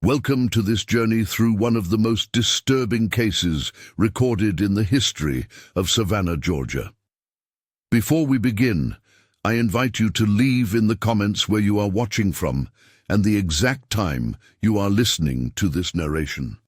Welcome to this journey through one of the most disturbing cases recorded in the history of Savannah, Georgia. Before we begin, I invite you to leave in the comments where you are watching from and the exact time you are listening to this narration.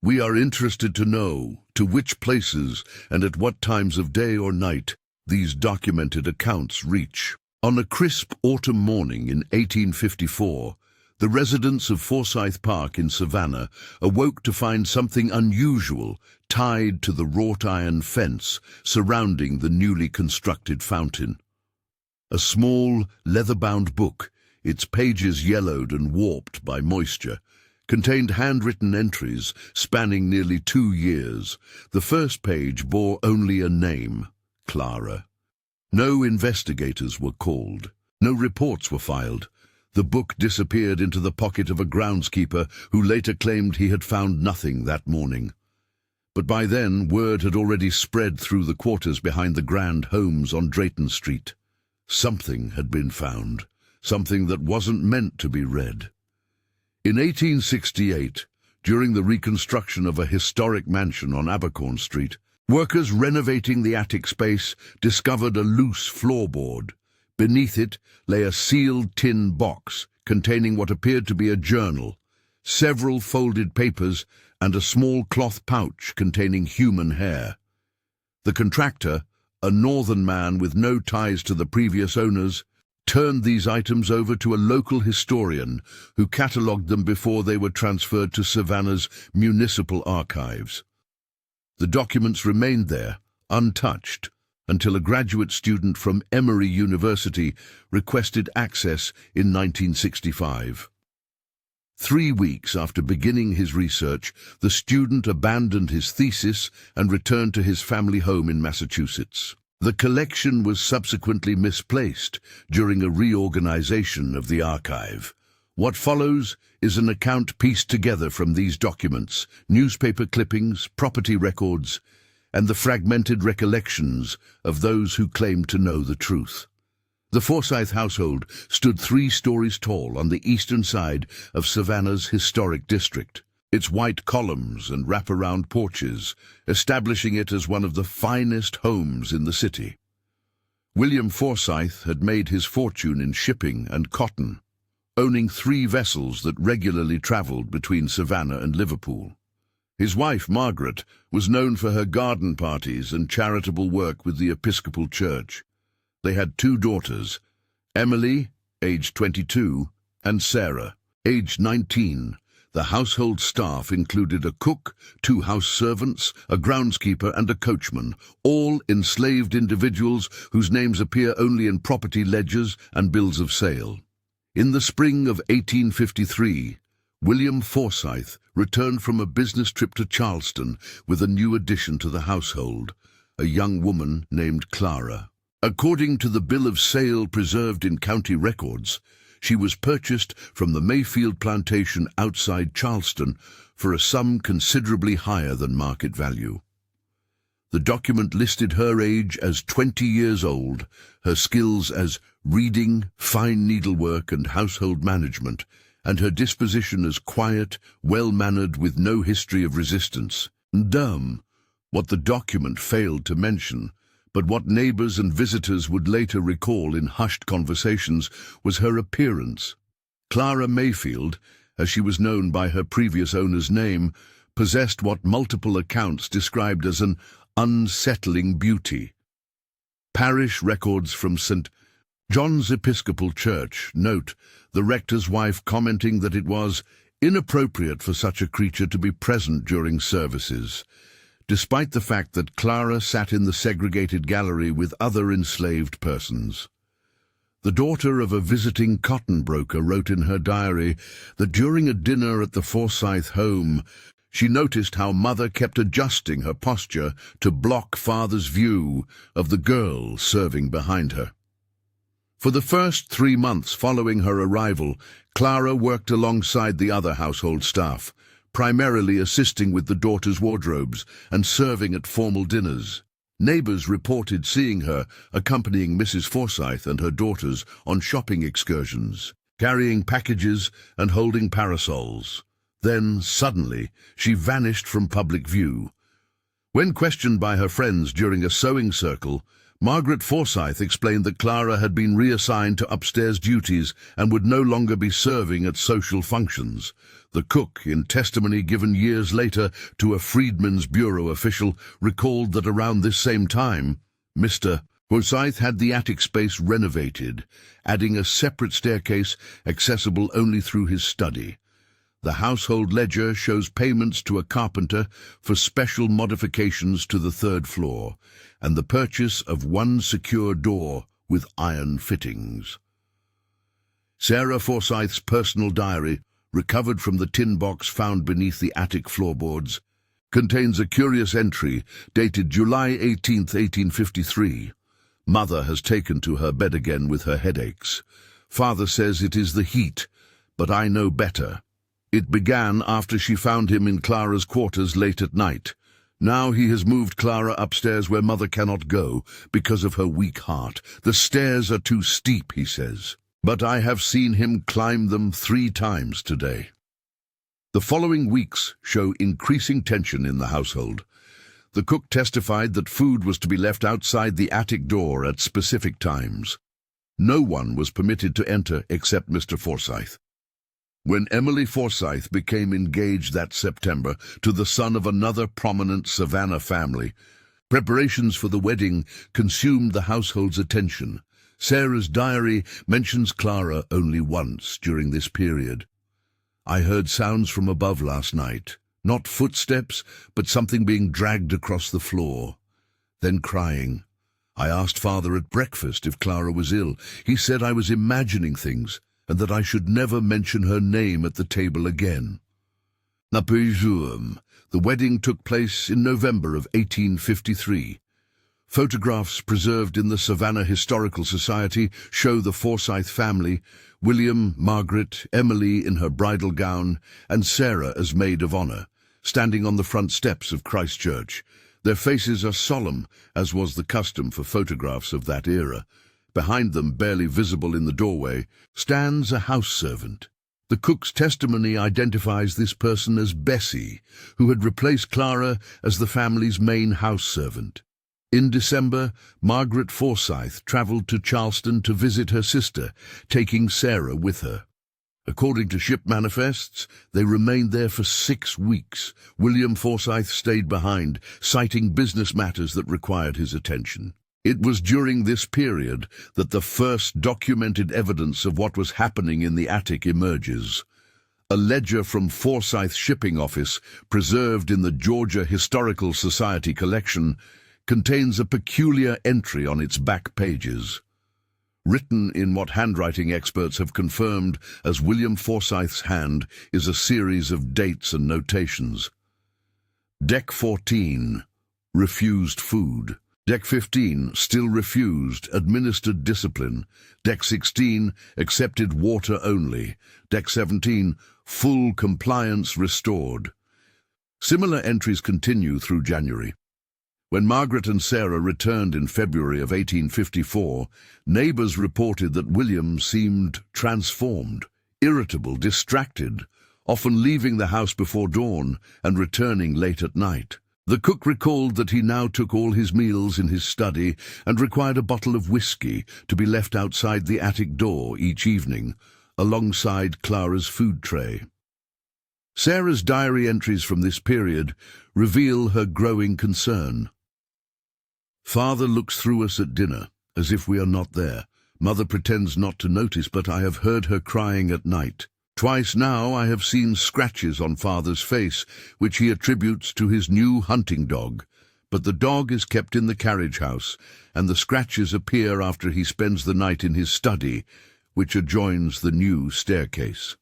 We are interested to know to which places and at what times of day or night these documented accounts reach. On a crisp autumn morning in 1854, the residents of Forsyth Park in Savannah awoke to find something unusual tied to the wrought iron fence surrounding the newly constructed fountain. A small, leather-bound book, its pages yellowed and warped by moisture, contained handwritten entries spanning nearly 2 years. The first page bore only a name, Claraara. No investigators were called. No reports were filed. The book disappeared into the pocket of a groundskeeper who later claimed he had found nothing that morning. But by then, word had already spread through the quarters behind the grand homes on Drayton Street. Something had been found, something that wasn't meant to be read. In 1868, during the reconstruction of a historic mansion on Abercorn Street, workers renovating the attic space discovered a loose floorboard. Beneath it lay a sealed tin box containing what appeared to be a journal, several folded papers, and a small cloth pouch containing human hair. The contractor, a northern man with no ties to the previous owners, turned these items over to a local historian who catalogued them before they were transferred to Savannah's municipal archives. The documents remained there, untouched, until a graduate student from Emory University requested access in 1965. 3 weeks after beginning his research, the student abandoned his thesis and returned to his family home in Massachusetts. The collection was subsequently misplaced during a reorganization of the archive. What follows is an account pieced together from these documents, newspaper clippings, property records, and the fragmented recollections of those who claimed to know the truth. The Forsyth household stood 3 stories tall on the eastern side of Savannah's historic district, its white columns and wraparound porches establishing it as one of the finest homes in the city. William Forsyth had made his fortune in shipping and cotton, owning 3 vessels that regularly traveled between Savannah and Liverpool. His wife, Margaret, was known for her garden parties and charitable work with the Episcopal Church. They had 2 daughters, Emily, aged 22, and Sarah, aged 19. The household staff included a cook, 2 house servants, a groundskeeper, and a coachman, all enslaved individuals whose names appear only in property ledgers and bills of sale. In the spring of 1853, William Forsyth returned from a business trip to Charleston with a new addition to the household, a young woman named Claraara. According to the bill of sale preserved in county records, she was purchased from the Mayfield plantation outside Charleston for a sum considerably higher than market value. The document listed her age as 20 years old, her skills as reading, fine needlework, and household management, and her disposition as quiet, well-mannered, with no history of resistance. What the document failed to mention, but what neighbors and visitors would later recall in hushed conversations, was her appearance. Clara Mayfield, as she was known by her previous owner's name, possessed what multiple accounts described as an unsettling beauty. Parish records from St. John's Episcopal Church note the rector's wife commenting that it was inappropriate for such a creature to be present during services, despite the fact that Clara sat in the segregated gallery with other enslaved persons. The daughter of a visiting cotton broker wrote in her diary that during a dinner at the Forsyth home, she noticed how Mother kept adjusting her posture to block Father's view of the girl serving behind her. For the first 3 months following her arrival, Clara worked alongside the other household staff, primarily assisting with the daughters' wardrobes and serving at formal dinners. Neighbors reported seeing her accompanying Mrs. Forsyth and her daughters on shopping excursions. carrying packages and holding parasols. Then, suddenly, she vanished from public view. When questioned by her friends during a sewing circle, Margaret Forsyth explained that Clara had been reassigned to upstairs duties and would no longer be serving at social functions. The cook, in testimony given years later to a Freedmen's Bureau official, recalled that around this same time, Mr. Forsyth had the attic space renovated, adding a separate staircase accessible only through his study. The household ledger shows payments to a carpenter for special modifications to the third floor, and the purchase of one secure door with iron fittings. Sarah Forsyth's personal diary, recovered from the tin box found beneath the attic floorboards, contains a curious entry dated July 18, 1853. Mother has taken to her bed again with her headaches. Father says it is the heat, but I know better. It began after she found him in Clara's quarters late at night. Now he has moved Clara upstairs where Mother cannot go because of her weak heart. The stairs are too steep, he says, but I have seen him climb them 3 times today. The following weeks show increasing tension in the household. The cook testified that food was to be left outside the attic door at specific times. No one was permitted to enter except Mr. Forsyth. When Emily Forsyth became engaged that September to the son of another prominent Savannah family, preparations for the wedding consumed the household's attention. Sarah's diary mentions Clara only once during this period. I heard sounds from above last night, not footsteps, but something being dragged across the floor. Then crying. I asked Father at breakfast if Clara was ill. He said I was imagining things, and that I should never mention her name at the table again. The wedding took place in November of 1853. Photographs preserved in the Savannah Historical Society show the Forsyth family, William, Margaret, Emily in her bridal gown, and Sarah as maid of honor, standing on the front steps of Christ Church. Their faces are solemn, as was the custom for photographs of that era. Behind them, barely visible in the doorway, stands a house servant. The cook's testimony identifies this person as Bessie, who had replaced Clara as the family's main house servant. In December, Margaret Forsyth traveled to Charleston to visit her sister, taking Sarah with her. According to ship manifests, they remained there for 6 weeks. William Forsyth stayed behind, citing business matters that required his attention. It was during this period that the first documented evidence of what was happening in the attic emerges. A ledger from Forsyth's shipping office, preserved in the Georgia Historical Society collection, contains a peculiar entry on its back pages. Written in what handwriting experts have confirmed as William Forsyth's hand is a series of dates and notations. Deck 14, refused food. Deck 15, still refused, administered discipline. Deck 16, accepted water only. Deck 17, full compliance restored. Similar entries continue through January. When Margaret and Sarah returned in February of 1854, neighbors reported that William seemed transformed, irritable, distracted, often leaving the house before dawn and returning late at night. The cook recalled that he now took all his meals in his study and required a bottle of whiskey to be left outside the attic door each evening, alongside Clara's food tray. Sarah's diary entries from this period reveal her growing concern. Father looks through us at dinner, as if we are not there. Mother pretends not to notice, but I have heard her crying at night. Twice now I have seen scratches on Father's face, which he attributes to his new hunting dog. But the dog is kept in the carriage house, and the scratches appear after he spends the night in his study, which adjoins the new staircase.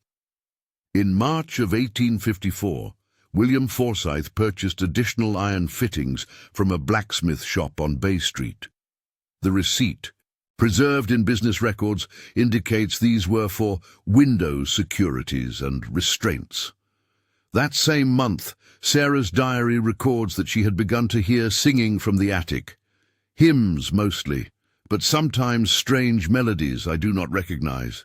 In March of 1854, William Forsyth purchased additional iron fittings from a blacksmith shop on Bay Street. The receipt, preserved in business records, indicates these were for window securities and restraints. That same month, Sarah's diary records that she had begun to hear singing from the attic. Hymns mostly, but sometimes strange melodies I do not recognize.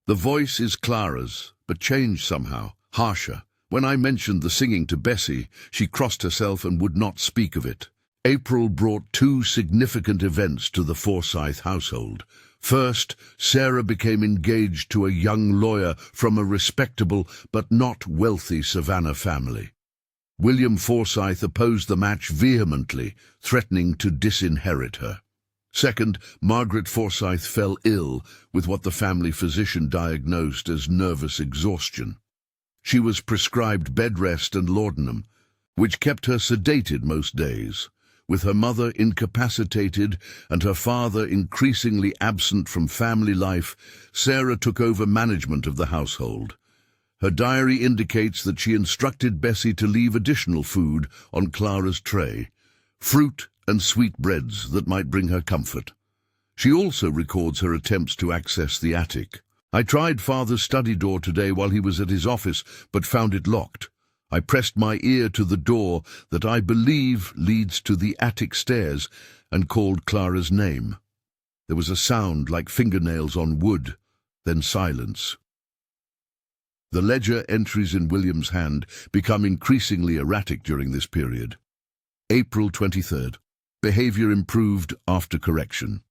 The voice is Clara's, but changed somehow, harsher. When I mentioned the singing to Bessie, she crossed herself and would not speak of it. April brought two significant events to the Forsyth household. First, Sarah became engaged to a young lawyer from a respectable but not wealthy Savannah family. William Forsyth opposed the match vehemently, threatening to disinherit her. Second, Margaret Forsyth fell ill with what the family physician diagnosed as nervous exhaustion. She was prescribed bed rest and laudanum, which kept her sedated most days. With her mother incapacitated and her father increasingly absent from family life, Sarah took over management of the household. Her diary indicates that she instructed Bessie to leave additional food on Clara's tray, fruit and sweetbreads that might bring her comfort. She also records her attempts to access the attic. I tried Father's study door today while he was at his office, but found it locked. I pressed my ear to the door that I believe leads to the attic stairs and called Clara's name. There was a sound like fingernails on wood, then silence. The ledger entries in William's hand become increasingly erratic during this period. April 23rd. Behavior improved after correction.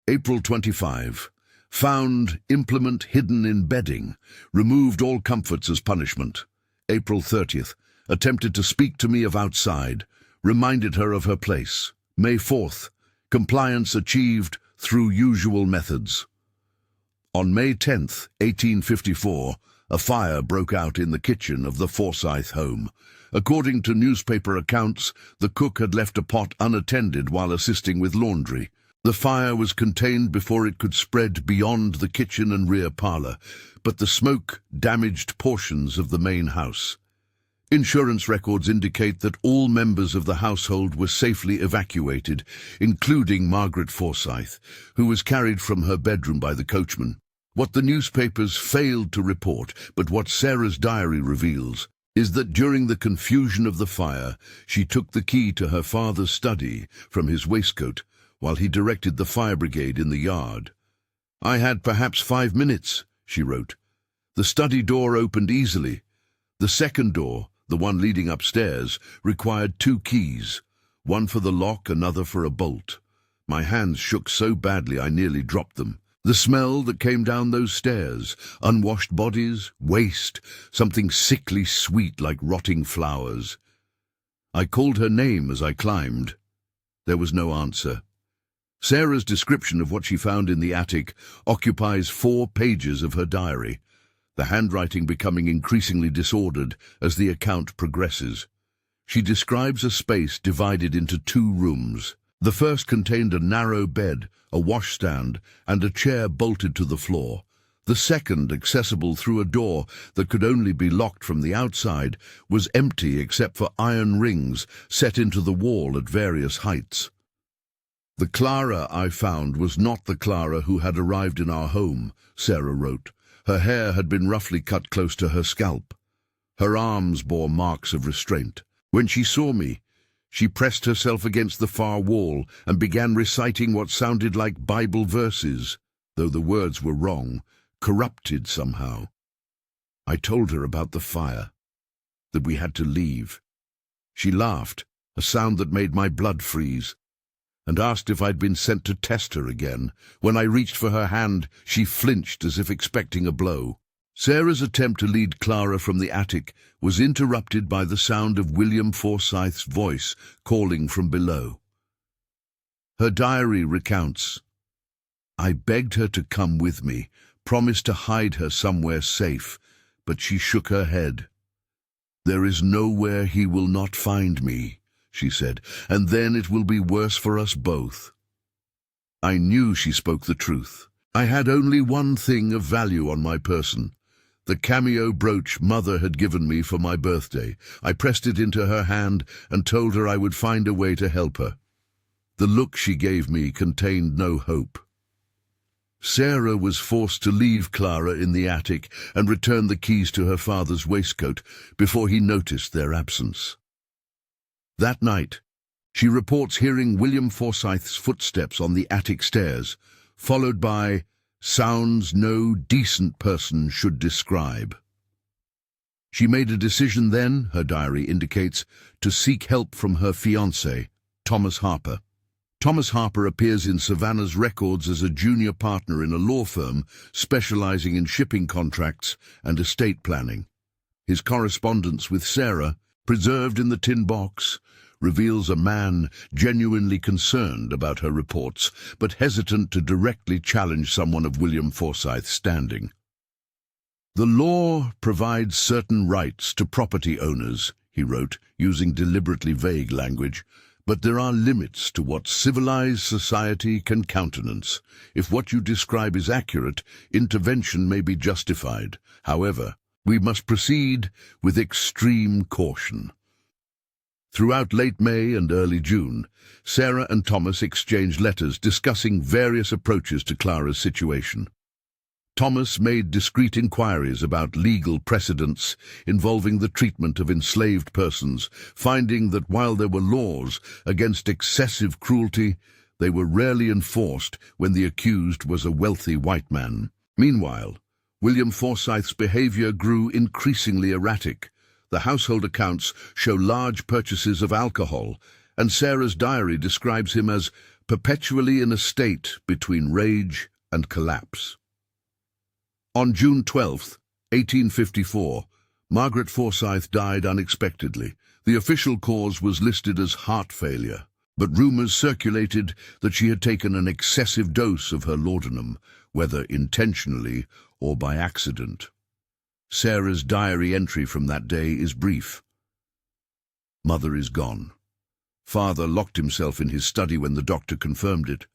April 25. Found implement hidden in bedding. Removed all comforts as punishment. April 30th. Attempted to speak to me of outside. Reminded her of her place. May 4th. Compliance achieved through usual methods. On May 10th, 1854, a fire broke out in the kitchen of the Forsyth home. According to newspaper accounts, the cook had left a pot unattended while assisting with laundry. The fire was contained before it could spread beyond the kitchen and rear parlor, but the smoke damaged portions of the main house. Insurance records indicate that all members of the household were safely evacuated, including Margaret Forsyth, who was carried from her bedroom by the coachman. What the newspapers failed to report, but what Sarah's diary reveals, is that during the confusion of the fire, she took the key to her father's study from his waistcoat while he directed the fire brigade in the yard. "I had perhaps 5 minutes," she wrote. "The study door opened easily. The second door, the one leading upstairs, required 2 keys, one for the lock, another for a bolt. My hands shook so badly I nearly dropped them. The smell that came down those stairs, unwashed bodies, waste, something sickly sweet like rotting flowers. I called her name as I climbed. There was no answer." Sarah's description of what she found in the attic occupies 4 pages of her diary, the handwriting becoming increasingly disordered as the account progresses. She describes a space divided into 2 rooms. The first contained a narrow bed, a washstand, and a chair bolted to the floor. The second, accessible through a door that could only be locked from the outside, was empty except for iron rings set into the wall at various heights. "The Clara I found was not the Clara who had arrived in our home," Sarah wrote. "Her hair had been roughly cut close to her scalp. Her arms bore marks of restraint. When she saw me, she pressed herself against the far wall and began reciting what sounded like Bible verses, though the words were wrong, corrupted somehow. I told her about the fire, that we had to leave. She laughed, a sound that made my blood freeze, and asked if I'd been sent to test her again. When I reached for her hand, she flinched as if expecting a blow." Sarah's attempt to lead Clara from the attic was interrupted by the sound of William Forsyth's voice calling from below. Her diary recounts, "I begged her to come with me, promised to hide her somewhere safe, but she shook her head. 'There is nowhere he will not find me,' she said, 'and then it will be worse for us both.' I knew she spoke the truth. I had only one thing of value on my person, the cameo brooch Mother had given me for my birthday. I pressed it into her hand and told her I would find a way to help her. The look she gave me contained no hope." Sarah was forced to leave Clara in the attic and return the keys to her father's waistcoat before he noticed their absence. That night, she reports hearing William Forsyth's footsteps on the attic stairs, followed by Sounds no decent person should describe. She made a decision then, her diary indicates, to seek help from her fiancé, Thomas Harper. Thomas Harper appears in Savannah's records as a junior partner in a law firm specializing in shipping contracts and estate planning. His correspondence with Sarah, preserved in the tin box, reveals a man genuinely concerned about her reports, but hesitant to directly challenge someone of William Forsyth's standing. "The law provides certain rights to property owners," he wrote, using deliberately vague language, "but there are limits to what civilized society can countenance. If what you describe is accurate, intervention may be justified. However, we must proceed with extreme caution." Throughout late May and early June, Sarah and Thomas exchanged letters discussing various approaches to Clara's situation. Thomas made discreet inquiries about legal precedents involving the treatment of enslaved persons, finding that while there were laws against excessive cruelty, they were rarely enforced when the accused was a wealthy white man. Meanwhile, William Forsyth's behavior grew increasingly erratic. The household accounts show large purchases of alcohol, and Sarah's diary describes him as perpetually in a state between rage and collapse. On June 12, 1854, Margaret Forsyth died unexpectedly. The official cause was listed as heart failure, but rumors circulated that she had taken an excessive dose of her laudanum, whether intentionally or by accident. Sarah's diary entry from that day is brief. "Mother is gone. Father locked himself in his study when the doctor confirmed it.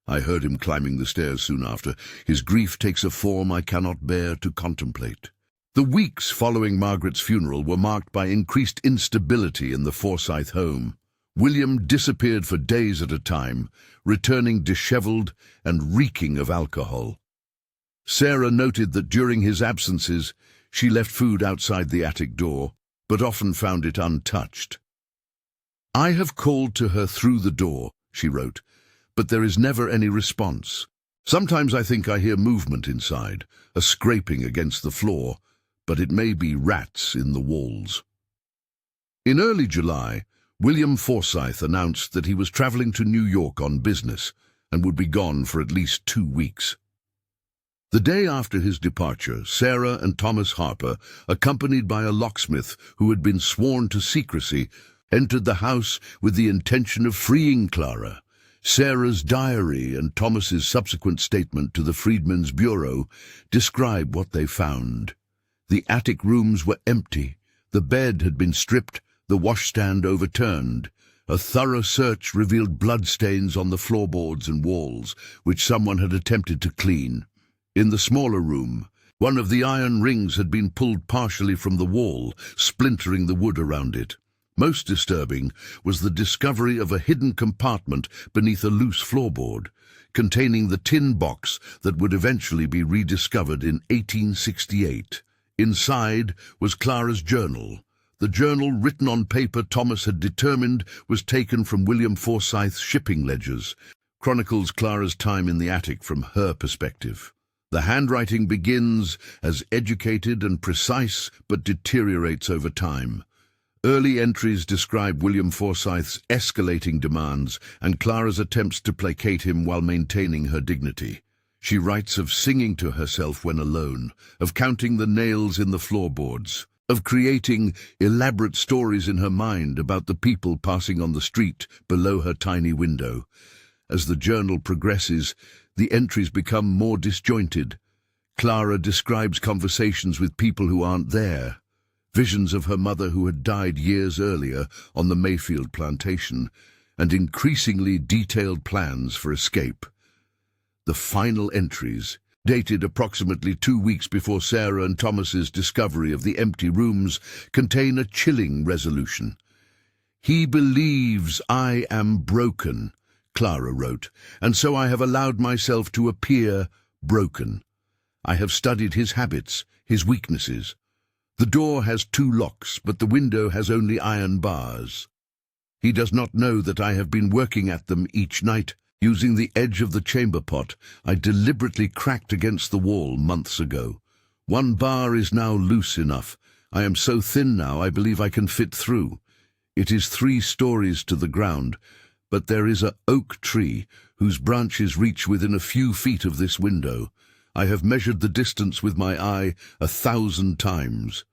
I heard him climbing the stairs soon after. His grief takes a form I cannot bear to contemplate." The weeks following Margaret's funeral were marked by increased instability in the Forsyth home. William disappeared for days at a time, returning disheveled and reeking of alcohol. Sarah noted that during his absences, she left food outside the attic door, but often found it untouched. "I have called to her through the door," she wrote, "but there is never any response. Sometimes I think I hear movement inside, a scraping against the floor, but it may be rats in the walls." In early July, William Forsyth announced that he was traveling to New York on business and would be gone for at least 2 weeks. The day after his departure, Sarah and Thomas Harper, accompanied by a locksmith who had been sworn to secrecy, entered the house with the intention of freeing Clara. Sarah's diary and Thomas's subsequent statement to the Freedmen's Bureau describe what they found. The attic rooms were empty, the bed had been stripped, the washstand overturned. A thorough search revealed bloodstains on the floorboards and walls, which someone had attempted to clean. In the smaller room, one of the iron rings had been pulled partially from the wall, splintering the wood around it. Most disturbing was the discovery of a hidden compartment beneath a loose floorboard, containing the tin box that would eventually be rediscovered in 1868. Inside was Clara's journal. The journal, written on paper Thomas had determined was taken from William Forsyth's shipping ledgers, chronicles Clara's time in the attic from her perspective. The handwriting begins as educated and precise, but deteriorates over time. Early entries describe William Forsyth's escalating demands and Clara's attempts to placate him while maintaining her dignity. She writes of singing to herself when alone, of counting the nails in the floorboards, of creating elaborate stories in her mind about the people passing on the street below her tiny window. As the journal progresses, the entries become more disjointed. Clara describes conversations with people who aren't there, visions of her mother who had died years earlier on the Mayfield plantation, and increasingly detailed plans for escape. The final entries, dated approximately 2 weeks before Sarah and Thomas's discovery of the empty rooms, contain a chilling resolution. "He believes I am broken," Clara wrote, "and so I have allowed myself to appear broken. I have studied his habits, his weaknesses. The door has 2 locks, but the window has only iron bars. He does not know that I have been working at them each night. Using the edge of the chamber pot, I deliberately cracked against the wall months ago. One bar is now loose enough. I am so thin now I believe I can fit through. It is 3 stories to the ground, but there is an oak tree whose branches reach within a few feet of this window. I have measured the distance with my eye 1,000 times.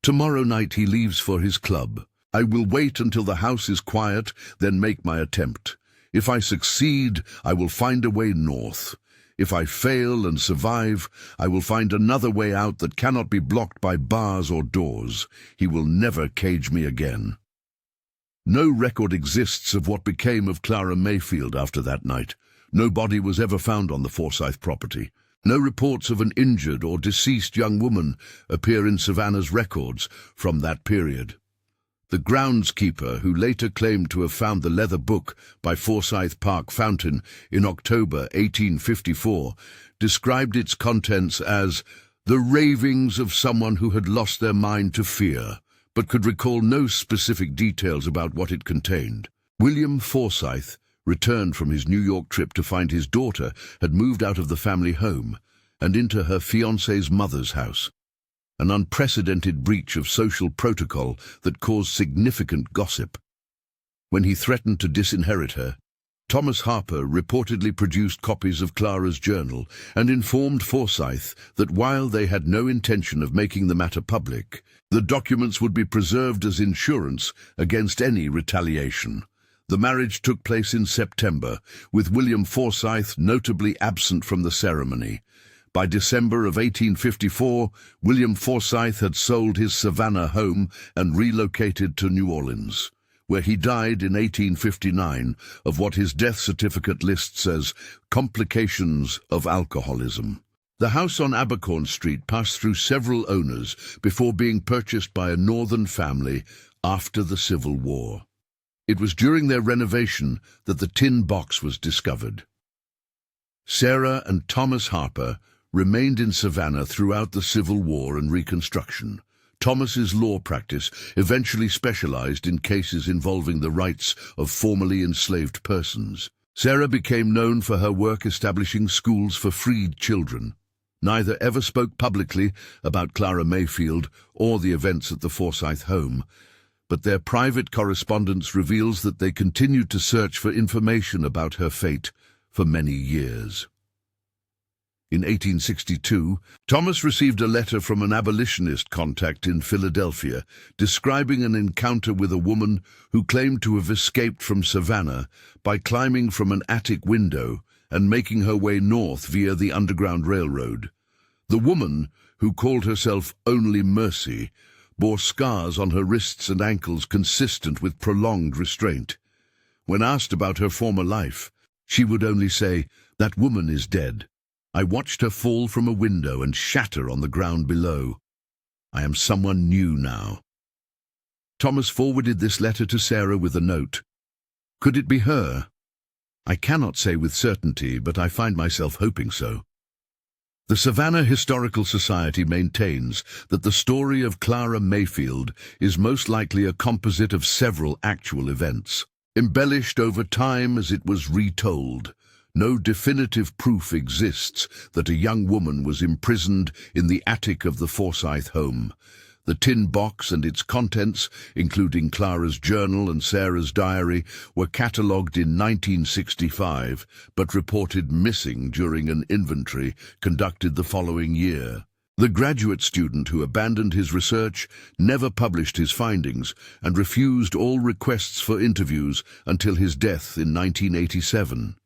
Tomorrow night he leaves for his club. I will wait until the house is quiet, then make my attempt. If I succeed, I will find a way north. If I fail and survive, I will find another way out that cannot be blocked by bars or doors. He will never cage me again. No record exists of what became of Clara Mayfield after that night. No body was ever found on the Forsyth property. No reports of an injured or deceased young woman appear in Savannah's records from that period. The groundskeeper, who later claimed to have found the leather book by Forsyth Park Fountain in October 1854, described its contents as the ravings of someone who had lost their mind to fear, but could recall no specific details about what it contained. William Forsyth returned from his New York trip to find his daughter had moved out of the family home and into her fiancé's mother's house. An unprecedented breach of social protocol that caused significant gossip. When he threatened to disinherit her, Thomas Harper reportedly produced copies of Clara's journal and informed Forsyth that while they had no intention of making the matter public, the documents would be preserved as insurance against any retaliation. The marriage took place in September, with William Forsyth notably absent from the ceremony. By December of 1854, William Forsyth had sold his Savannah home and relocated to New Orleans, where he died in 1859 of what his death certificate lists as complications of alcoholism. The house on Abercorn Street passed through several owners before being purchased by a northern family after the Civil War. It was during their renovation that the tin box was discovered. Sarah and Thomas Harper remained in Savannah throughout the Civil War and Reconstruction. Thomas's law practice eventually specialized in cases involving the rights of formerly enslaved persons. Sarah became known for her work establishing schools for freed children. Neither ever spoke publicly about Clara Mayfield or the events at the Forsyth home, but their private correspondence reveals that they continued to search for information about her fate for many years. In 1862, Thomas received a letter from an abolitionist contact in Philadelphia describing an encounter with a woman who claimed to have escaped from Savannah by climbing from an attic window and making her way north via the Underground Railroad. The woman, who called herself Only Mercy, bore scars on her wrists and ankles consistent with prolonged restraint. When asked about her former life, she would only say, "That woman is dead. I watched her fall from a window and shatter on the ground below. I am someone new now." Thomas forwarded this letter to Sarah with a note. Could it be her? I cannot say with certainty, but I find myself hoping so. The Savannah Historical Society maintains that the story of Clara Mayfield is most likely a composite of several actual events, embellished over time as it was retold. No definitive proof exists that a young woman was imprisoned in the attic of the Forsyth home. The tin box and its contents, including Clara's journal and Sarah's diary, were catalogued in 1965, but reported missing during an inventory conducted the following year. The graduate student who abandoned his research never published his findings and refused all requests for interviews until his death in 1987.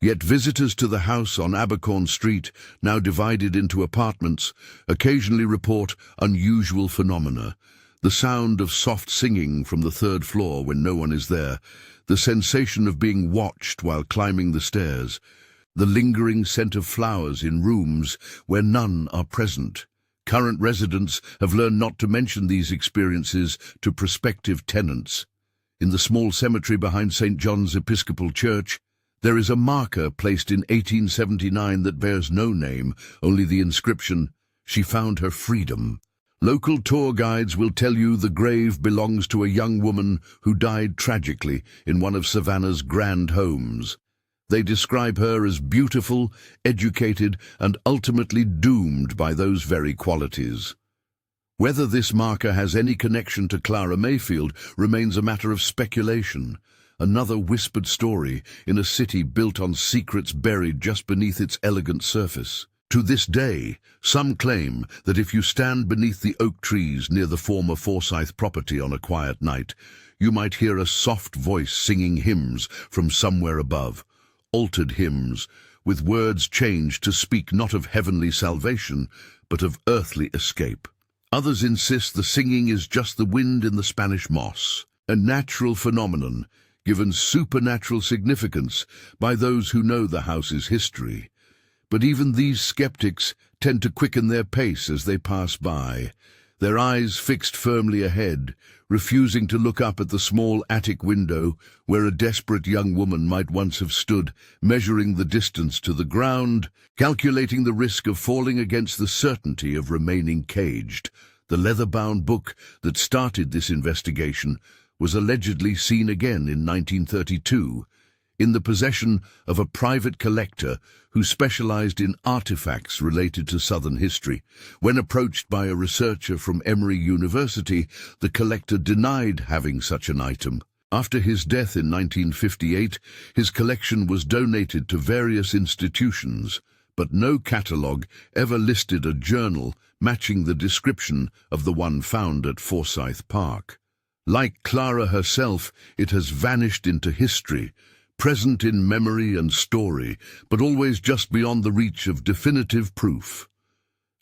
Yet visitors to the house on Abercorn Street, now divided into apartments, occasionally report unusual phenomena. The sound of soft singing from the 3rd floor when no one is there, the sensation of being watched while climbing the stairs, the lingering scent of flowers in rooms where none are present. Current residents have learned not to mention these experiences to prospective tenants. In the small cemetery behind St. John's Episcopal Church, there is a marker placed in 1879 that bears no name, only the inscription, "She found her freedom." Local tour guides will tell you the grave belongs to a young woman who died tragically in one of Savannah's grand homes. They describe her as beautiful, educated, and ultimately doomed by those very qualities. Whether this marker has any connection to Clara Mayfield remains a matter of speculation. Another whispered story in a city built on secrets buried just beneath its elegant surface. To this day, some claim that if you stand beneath the oak trees near the former Forsyth property on a quiet night, you might hear a soft voice singing hymns from somewhere above, altered hymns, with words changed to speak not of heavenly salvation, but of earthly escape. Others insist the singing is just the wind in the Spanish moss, a natural phenomenon given supernatural significance by those who know the house's history. But even these skeptics tend to quicken their pace as they pass by, their eyes fixed firmly ahead, refusing to look up at the small attic window where a desperate young woman might once have stood, measuring the distance to the ground, calculating the risk of falling against the certainty of remaining caged. The leather-bound book that started this investigation was allegedly seen again in 1932, in the possession of a private collector who specialized in artifacts related to Southern history. When approached by a researcher from Emory University, the collector denied having such an item. After his death in 1958, his collection was donated to various institutions, but no catalogue ever listed a journal matching the description of the one found at Forsyth Park. Like Clara herself, it has vanished into history, present in memory and story, but always just beyond the reach of definitive proof.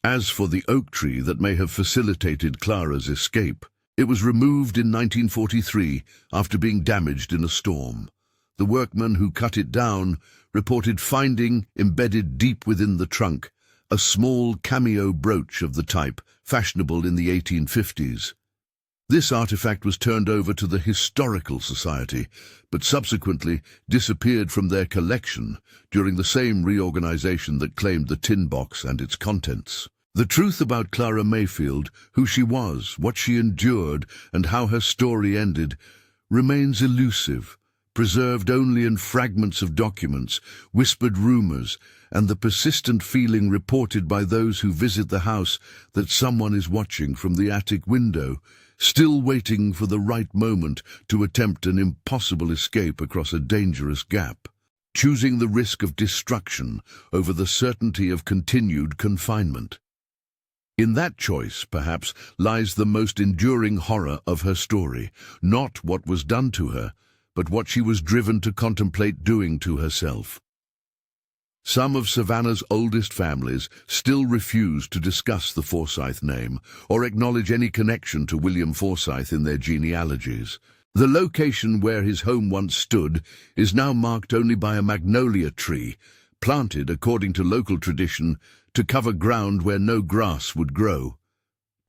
As for the oak tree that may have facilitated Clara's escape, it was removed in 1943 after being damaged in a storm. The workman who cut it down reported finding, embedded deep within the trunk, a small cameo brooch of the type fashionable in the 1850s. This artifact was turned over to the Historical Society, but subsequently disappeared from their collection during the same reorganization that claimed the tin box and its contents. The truth about Clara Mayfield, who she was, what she endured, and how her story ended, remains elusive, preserved only in fragments of documents, whispered rumors, and the persistent feeling reported by those who visit the house that someone is watching from the attic window, still waiting for the right moment to attempt an impossible escape across a dangerous gap, choosing the risk of destruction over the certainty of continued confinement. In that choice, perhaps, lies the most enduring horror of her story, not what was done to her, but what she was driven to contemplate doing to herself. Some of Savannah's oldest families still refuse to discuss the Forsyth name or acknowledge any connection to William Forsyth in their genealogies. The location where his home once stood is now marked only by a magnolia tree, planted, according to local tradition, to cover ground where no grass would grow.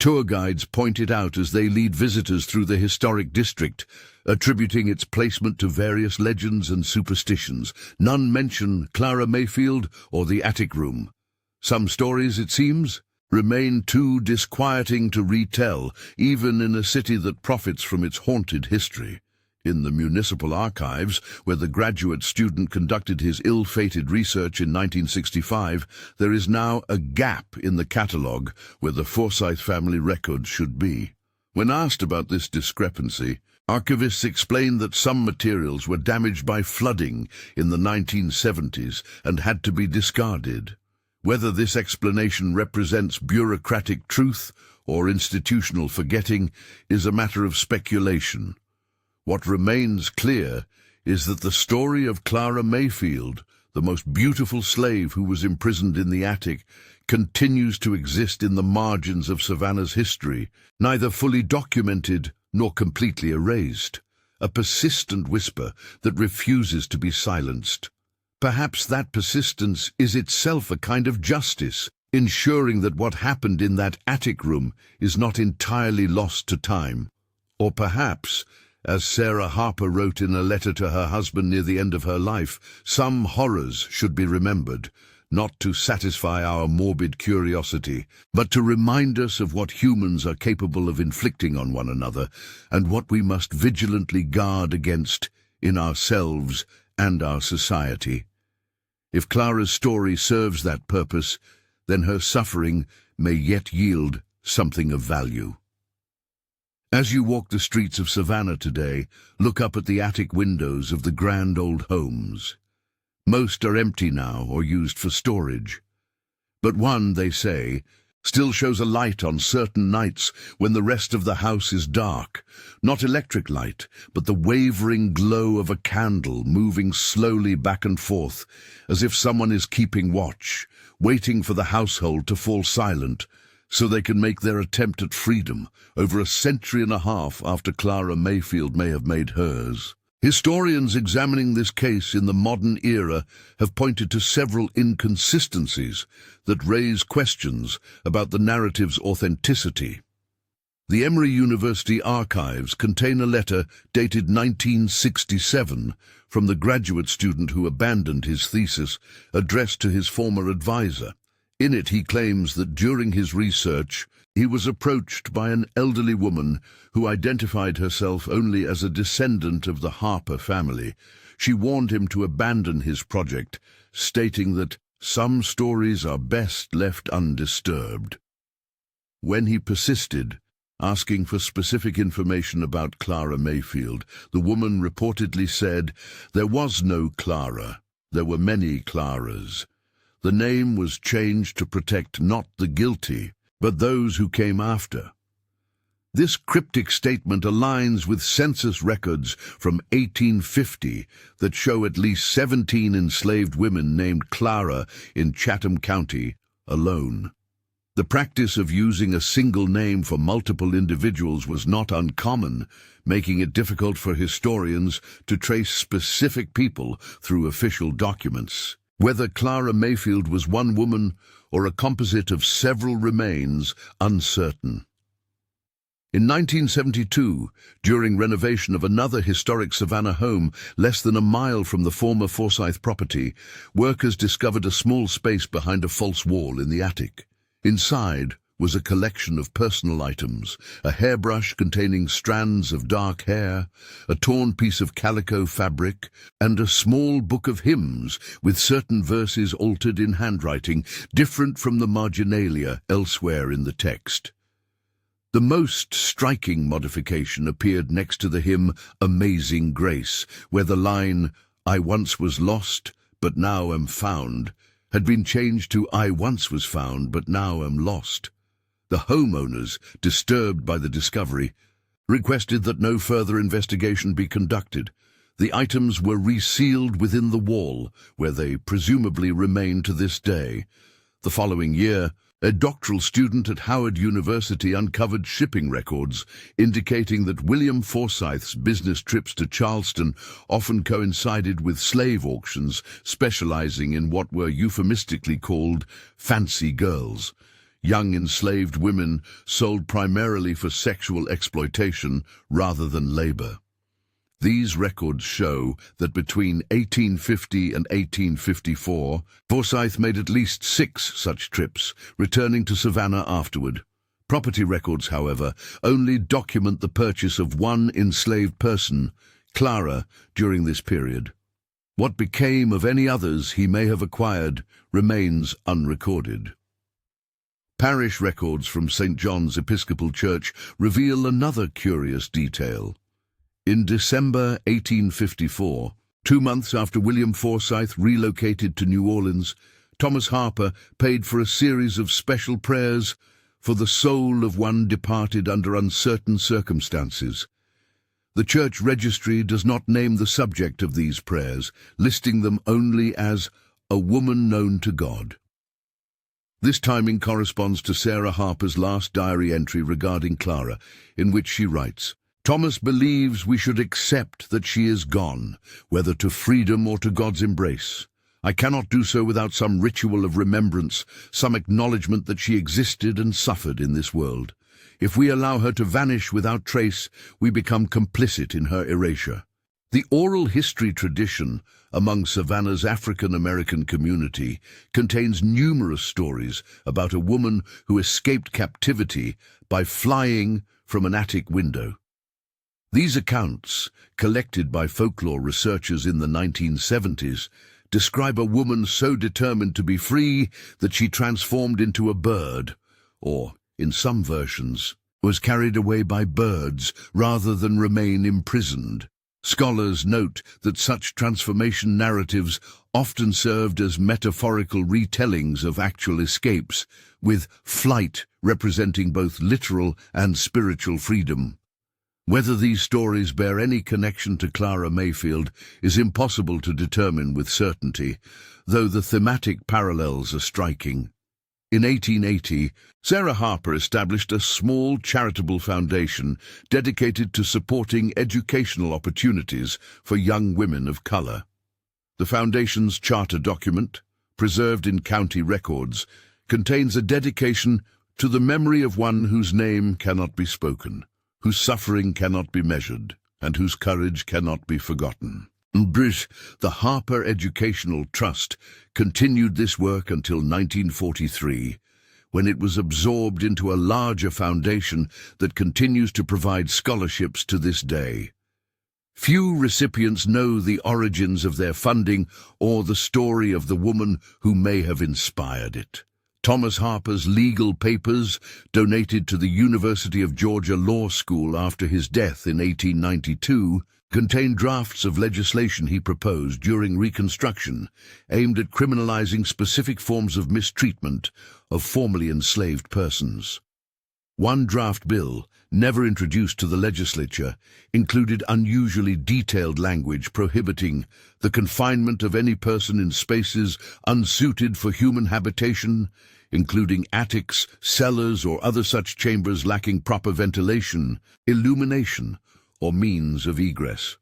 Tour guides point it out as they lead visitors through the historic district, attributing its placement to various legends and superstitions. None mention Clara Mayfield or the attic room. Some stories, it seems, remain too disquieting to retell, even in a city that profits from its haunted history. In the municipal archives, where the graduate student conducted his ill-fated research in 1965, there is now a gap in the catalogue where the Forsyth family records should be. When asked about this discrepancy, archivists explained that some materials were damaged by flooding in the 1970s and had to be discarded. Whether this explanation represents bureaucratic truth or institutional forgetting is a matter of speculation. What remains clear is that the story of Clara Mayfield, the most beautiful slave who was imprisoned in the attic, continues to exist in the margins of Savannah's history, neither fully documented nor completely erased, a persistent whisper that refuses to be silenced. Perhaps that persistence is itself a kind of justice, ensuring that what happened in that attic room is not entirely lost to time. Or perhaps, as Sarah Harper wrote in a letter to her husband near the end of her life, some horrors should be remembered, not to satisfy our morbid curiosity, but to remind us of what humans are capable of inflicting on one another and what we must vigilantly guard against in ourselves and our society. If Clara's story serves that purpose, then her suffering may yet yield something of value. As you walk the streets of Savannah today, look up at the attic windows of the grand old homes. Most are empty now or used for storage. But one, they say, still shows a light on certain nights when the rest of the house is dark. Not electric light, but the wavering glow of a candle moving slowly back and forth, as if someone is keeping watch, waiting for the household to fall silent, so they can make their attempt at freedom over a century and a half after Clara Mayfield may have made hers. Historians examining this case in the modern era have pointed to several inconsistencies that raise questions about the narrative's authenticity. The Emory University archives contain a letter dated 1967 from the graduate student who abandoned his thesis, addressed to his former advisor. In it, he claims that during his research, he was approached by an elderly woman who identified herself only as a descendant of the Harper family. She warned him to abandon his project, stating that some stories are best left undisturbed. When he persisted, asking for specific information about Clara Mayfield, the woman reportedly said, "There was no Clara, there were many Claras. The name was changed to protect not the guilty, but those who came after." This cryptic statement aligns with census records from 1850 that show at least 17 enslaved women named Clara in Chatham County alone. The practice of using a single name for multiple individuals was not uncommon, making it difficult for historians to trace specific people through official documents. Whether Clara Mayfield was one woman or a composite of several remains uncertain. In 1972, during renovation of another historic Savannah home less than a mile from the former Foresight property, workers discovered a small space behind a false wall in the attic. Inside was a collection of personal items, a hairbrush containing strands of dark hair, a torn piece of calico fabric, and a small book of hymns with certain verses altered in handwriting, different from the marginalia elsewhere in the text. The most striking modification appeared next to the hymn Amazing Grace, where the line, "I once was lost, but now am found," had been changed to "I once was found, but now am lost." The homeowners, disturbed by the discovery, requested that no further investigation be conducted. The items were resealed within the wall, where they presumably remain to this day. The following year, a doctoral student at Howard University uncovered shipping records indicating that William Forsyth's business trips to Charleston often coincided with slave auctions specializing in what were euphemistically called fancy girls, young enslaved women sold primarily for sexual exploitation rather than labor. These records show that between 1850 and 1854, Forsyth made at least 6 such trips, returning to Savannah afterward. Property records, however, only document the purchase of one enslaved person, Clara, during this period. What became of any others he may have acquired remains unrecorded. Parish records from St. John's Episcopal Church reveal another curious detail. In December 1854, 2 months after William Forsyth relocated to New Orleans, Thomas Harper paid for a series of special prayers for the soul of one departed under uncertain circumstances. The church registry does not name the subject of these prayers, listing them only as a woman known to God. This timing corresponds to Sarah Harper's last diary entry regarding Clara, in which she writes, "Thomas believes we should accept that she is gone, whether to freedom or to God's embrace. I cannot do so without some ritual of remembrance, some acknowledgement that she existed and suffered in this world. If we allow her to vanish without trace, we become complicit in her erasure." The oral history tradition among Savannah's African-American community contains numerous stories about a woman who escaped captivity by flying from an attic window. These accounts, collected by folklore researchers in the 1970s, describe a woman so determined to be free that she transformed into a bird, or, in some versions, was carried away by birds rather than remain imprisoned. Scholars note that such transformation narratives often served as metaphorical retellings of actual escapes, with flight representing both literal and spiritual freedom. Whether these stories bear any connection to Clara Mayfield is impossible to determine with certainty, though the thematic parallels are striking. In 1880, Sarah Harper established a small charitable foundation dedicated to supporting educational opportunities for young women of color. The foundation's charter document, preserved in county records, contains a dedication to the memory of one whose name cannot be spoken, whose suffering cannot be measured, and whose courage cannot be forgotten. The Harper Educational Trust continued this work until 1943, when it was absorbed into a larger foundation that continues to provide scholarships to this day. Few recipients know the origins of their funding or the story of the woman who may have inspired it. Thomas Harper's legal papers, donated to the University of Georgia Law School after his death in 1892, contain drafts of legislation he proposed during Reconstruction, aimed at criminalizing specific forms of mistreatment of formerly enslaved persons. One draft bill, never introduced to the legislature, included unusually detailed language prohibiting the confinement of any person in spaces unsuited for human habitation, including attics, cellars, or other such chambers lacking proper ventilation, illumination, or means of egress.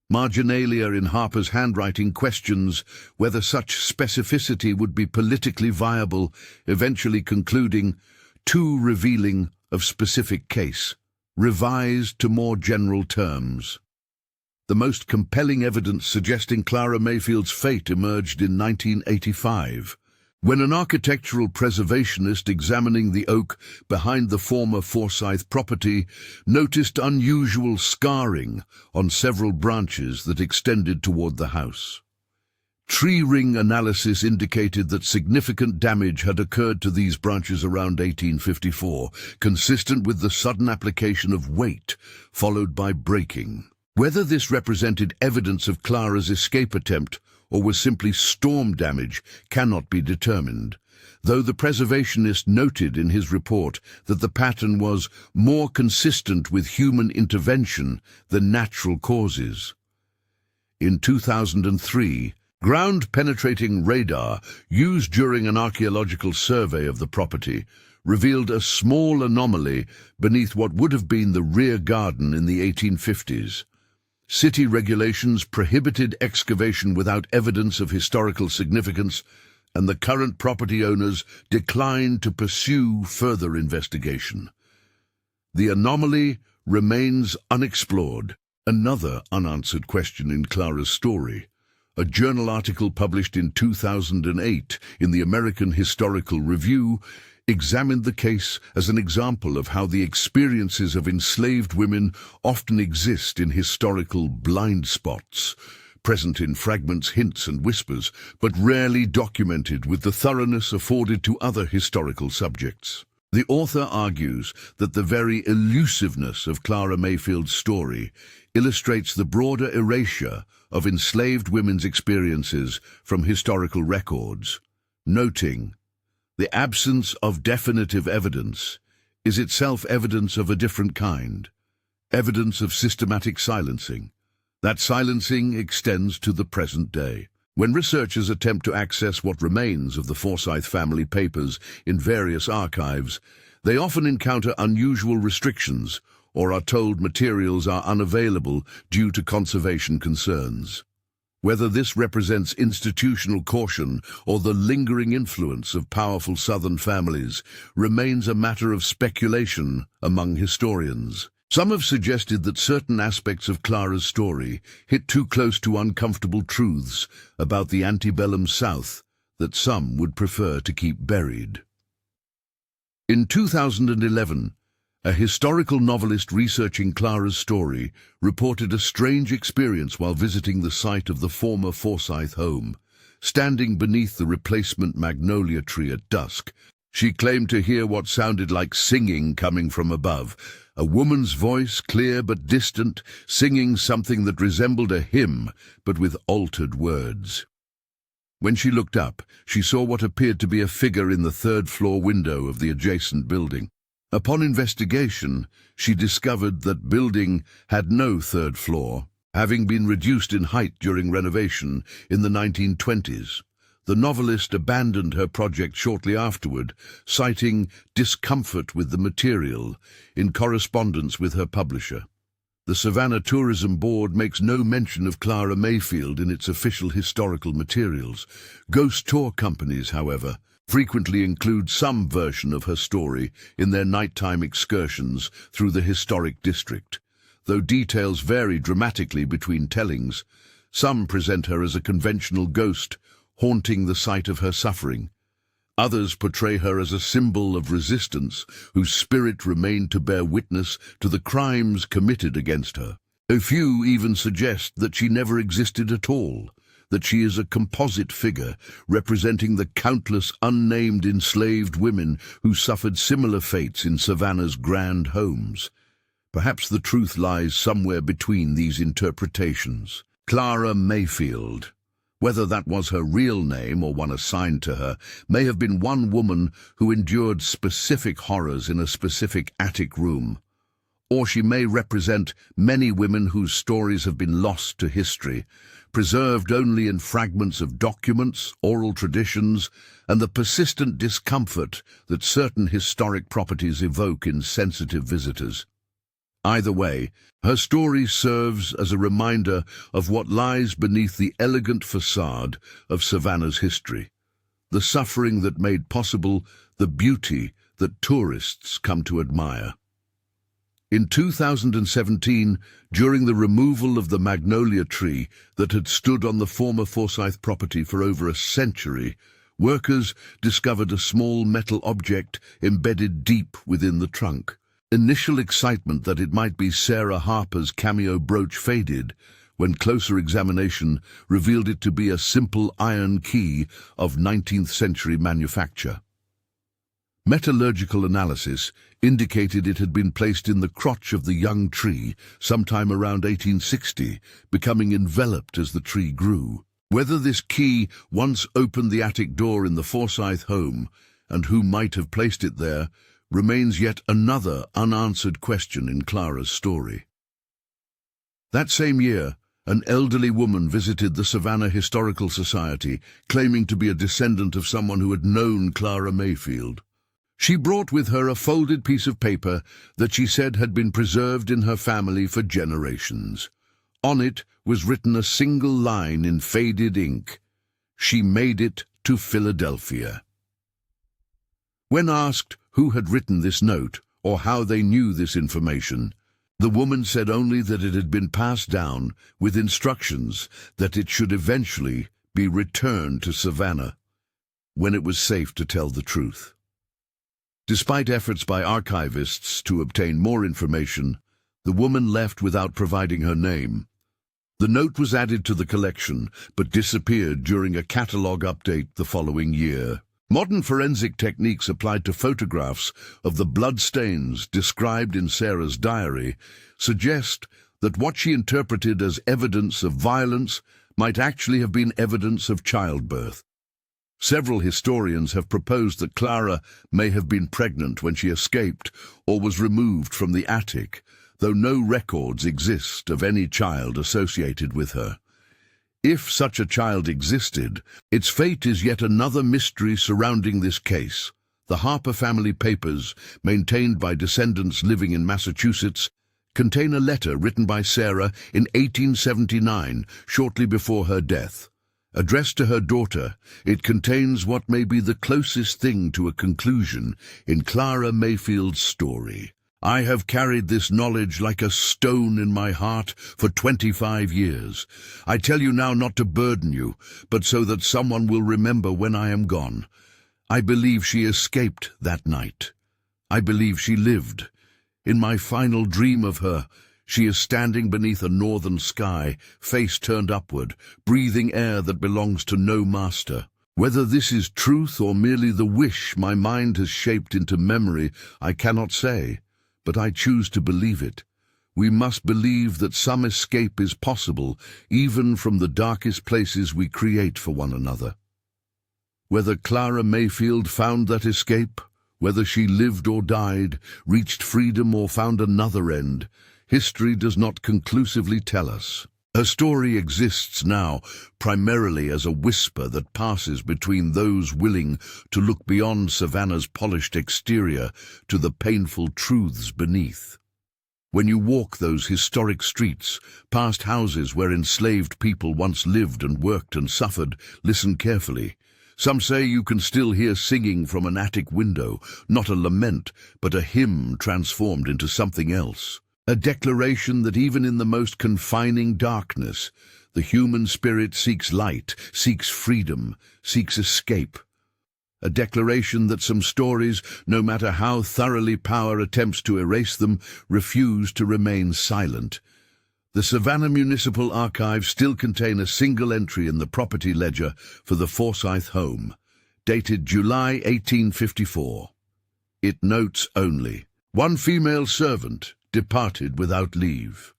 Marginalia in Harper's handwriting questions whether such specificity would be politically viable, eventually concluding, too revealing of specific case, revised to more general terms. The most compelling evidence suggesting Clara Mayfield's fate emerged in 1985, when an architectural preservationist examining the oak behind the former Foresight property noticed unusual scarring on several branches that extended toward the house. Tree ring analysis indicated that significant damage had occurred to these branches around 1854, consistent with the sudden application of weight, followed by breaking. Whether this represented evidence of Clara's escape attempt or was simply storm damage cannot be determined, though the preservationist noted in his report that the pattern was more consistent with human intervention than natural causes. In 2003, ground-penetrating radar used during an archaeological survey of the property revealed a small anomaly beneath what would have been the rear garden in the 1850s. City regulations prohibited excavation without evidence of historical significance, and the current property owners declined to pursue further investigation. The anomaly remains unexplored. Another unanswered question in Clara's story. A journal article published in 2008 in the American Historical Review examined the case as an example of how the experiences of enslaved women often exist in historical blind spots, present in fragments, hints, and whispers, but rarely documented with the thoroughness afforded to other historical subjects. The author argues that the very elusiveness of Clara Mayfield's story illustrates the broader erasure of enslaved women's experiences from historical records, noting, "The absence of definitive evidence is itself evidence of a different kind, evidence of systematic silencing. That silencing extends to the present day." When researchers attempt to access what remains of the Forsyth family papers in various archives, they often encounter unusual restrictions or are told materials are unavailable due to conservation concerns. Whether this represents institutional caution or the lingering influence of powerful Southern families remains a matter of speculation among historians. Some have suggested that certain aspects of Clara's story hit too close to uncomfortable truths about the antebellum South that some would prefer to keep buried. In 2011, A historical novelist researching Clara's story reported a strange experience while visiting the site of the former Forsyth home. Standing beneath the replacement magnolia tree at dusk, she claimed to hear what sounded like singing coming from above. A woman's voice, clear but distant, singing something that resembled a hymn, but with altered words. When she looked up, she saw what appeared to be a figure in the third-floor window of the adjacent building. Upon investigation, she discovered that building had no third floor, having been reduced in height during renovation in the 1920s. The novelist abandoned her project shortly afterward, citing discomfort with the material in correspondence with her publisher. The Savannah Tourism Board makes no mention of Clara Mayfield in its official historical materials. Ghost tour companies, however, frequently include some version of her story in their nighttime excursions through the historic district. Though details vary dramatically between tellings, some present her as a conventional ghost, haunting the site of her suffering. Others portray her as a symbol of resistance, whose spirit remained to bear witness to the crimes committed against her. A few even suggest that she never existed at all, that she is a composite figure representing the countless unnamed enslaved women who suffered similar fates in Savannah's grand homes. Perhaps the truth lies somewhere between these interpretations. Clara Mayfield, whether that was her real name or one assigned to her, may have been one woman who endured specific horrors in a specific attic room. Or she may represent many women whose stories have been lost to history, preserved only in fragments of documents, oral traditions, and the persistent discomfort that certain historic properties evoke in sensitive visitors. Either way, her story serves as a reminder of what lies beneath the elegant facade of Savannah's history, the suffering that made possible the beauty that tourists come to admire. In 2017, during the removal of the magnolia tree that had stood on the former Forsyth property for over a century, workers discovered a small metal object embedded deep within the trunk. Initial excitement that it might be Sarah Harper's cameo brooch faded when closer examination revealed it to be a simple iron key of 19th-century manufacture. Metallurgical analysis indicated it had been placed in the crotch of the young tree sometime around 1860, becoming enveloped as the tree grew. Whether this key once opened the attic door in the Forsyth home, and who might have placed it there, remains yet another unanswered question in Clara's story. That same year, an elderly woman visited the Savannah Historical Society, claiming to be a descendant of someone who had known Clara Mayfield. She brought with her a folded piece of paper that she said had been preserved in her family for generations. On it was written a single line in faded ink: "She made it to Philadelphia." When asked who had written this note or how they knew this information, the woman said only that it had been passed down with instructions that it should eventually be returned to Savannah when it was safe to tell the truth. Despite efforts by archivists to obtain more information, the woman left without providing her name. The note was added to the collection, but disappeared during a catalogue update the following year. Modern forensic techniques applied to photographs of the bloodstains described in Sarah's diary suggest that what she interpreted as evidence of violence might actually have been evidence of childbirth. Several historians have proposed that Clara may have been pregnant when she escaped or was removed from the attic, though no records exist of any child associated with her. If such a child existed, its fate is yet another mystery surrounding this case. The Harper family papers, maintained by descendants living in Massachusetts, contain a letter written by Sarah in 1879, shortly before her death. Addressed to her daughter, it contains what may be the closest thing to a conclusion in Clara Mayfield's story. "I have carried this knowledge like a stone in my heart for 25 years. I tell you now not to burden you, but so that someone will remember when I am gone. I believe she escaped that night. I believe she lived. In my final dream of her, she is standing beneath a northern sky, face turned upward, breathing air that belongs to no master. Whether this is truth or merely the wish my mind has shaped into memory, I cannot say, but I choose to believe it. We must believe that some escape is possible, even from the darkest places we create for one another. Whether Clara Mayfield found that escape, whether she lived or died, reached freedom or found another end, history does not conclusively tell us. Her story exists now primarily as a whisper that passes between those willing to look beyond Savannah's polished exterior to the painful truths beneath. When you walk those historic streets, past houses where enslaved people once lived and worked and suffered, listen carefully. Some say you can still hear singing from an attic window, not a lament, but a hymn transformed into something else. A declaration that even in the most confining darkness, the human spirit seeks light, seeks freedom, seeks escape. A declaration that some stories, no matter how thoroughly power attempts to erase them, refuse to remain silent. The Savannah Municipal Archives still contain a single entry in the property ledger for the Foresight home, dated July 1854. It notes only, "One female servant departed without leave."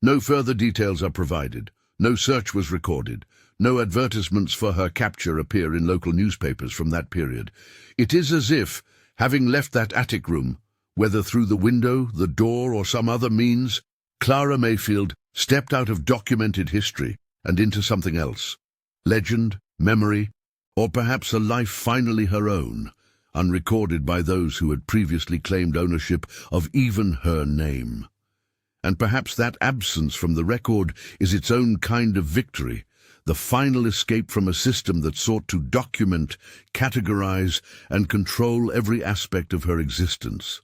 No further details are provided. No search was recorded. No advertisements for her capture appear in local newspapers from that period. It is as if, having left that attic room, whether through the window, the door, or some other means, Clara Mayfield stepped out of documented history and into something else. Legend, memory, or perhaps a life finally her own, unrecorded by those who had previously claimed ownership of even her name. And perhaps that absence from the record is its own kind of victory, the final escape from a system that sought to document, categorize, and control every aspect of her existence.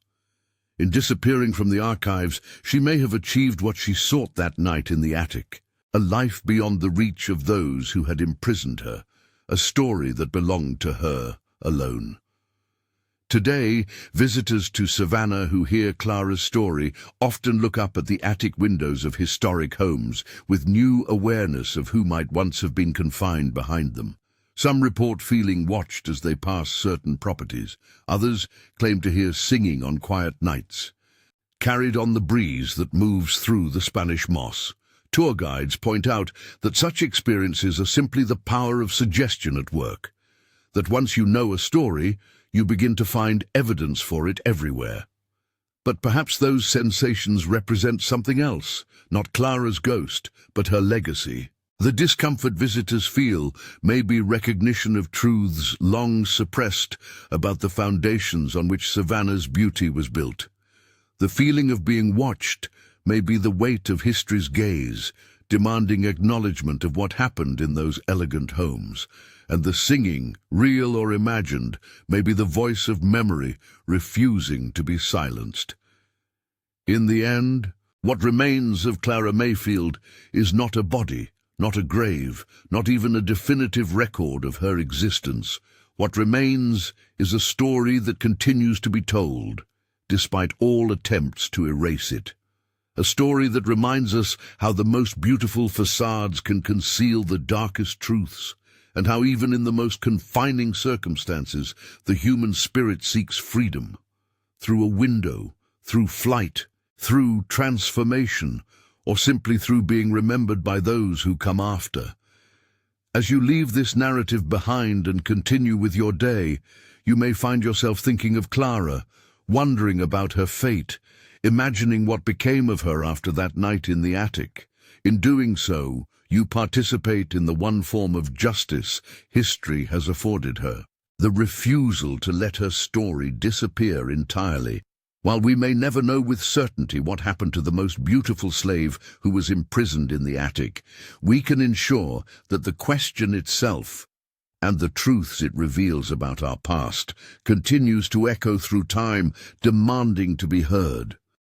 In disappearing from the archives, she may have achieved what she sought that night in the attic, a life beyond the reach of those who had imprisoned her, a story that belonged to her alone. Today, visitors to Savannah who hear Clara's story often look up at the attic windows of historic homes with new awareness of who might once have been confined behind them. Some report feeling watched as they pass certain properties. Others claim to hear singing on quiet nights, carried on the breeze that moves through the Spanish moss. Tour guides point out that such experiences are simply the power of suggestion at work, that once you know a story, you begin to find evidence for it everywhere. But perhaps those sensations represent something else, not Clara's ghost, but her legacy. The discomfort visitors feel may be recognition of truths long suppressed about the foundations on which Savannah's beauty was built. The feeling of being watched may be the weight of history's gaze, demanding acknowledgement of what happened in those elegant homes. And the singing, real or imagined, may be the voice of memory refusing to be silenced. In the end, what remains of Clara Mayfield is not a body, not a grave, not even a definitive record of her existence. What remains is a story that continues to be told, despite all attempts to erase it. A story that reminds us how the most beautiful facades can conceal the darkest truths, and how even in the most confining circumstances, the human spirit seeks freedom. Through a window, through flight, through transformation, or simply through being remembered by those who come after. As you leave this narrative behind and continue with your day, you may find yourself thinking of Clara, wondering about her fate, imagining what became of her after that night in the attic. In doing so, you participate in the one form of justice history has afforded her, the refusal to let her story disappear entirely. While we may never know with certainty what happened to the most beautiful slave who was imprisoned in the attic, we can ensure that the question itself, and the truths it reveals about our past, continues to echo through time, demanding to be heard.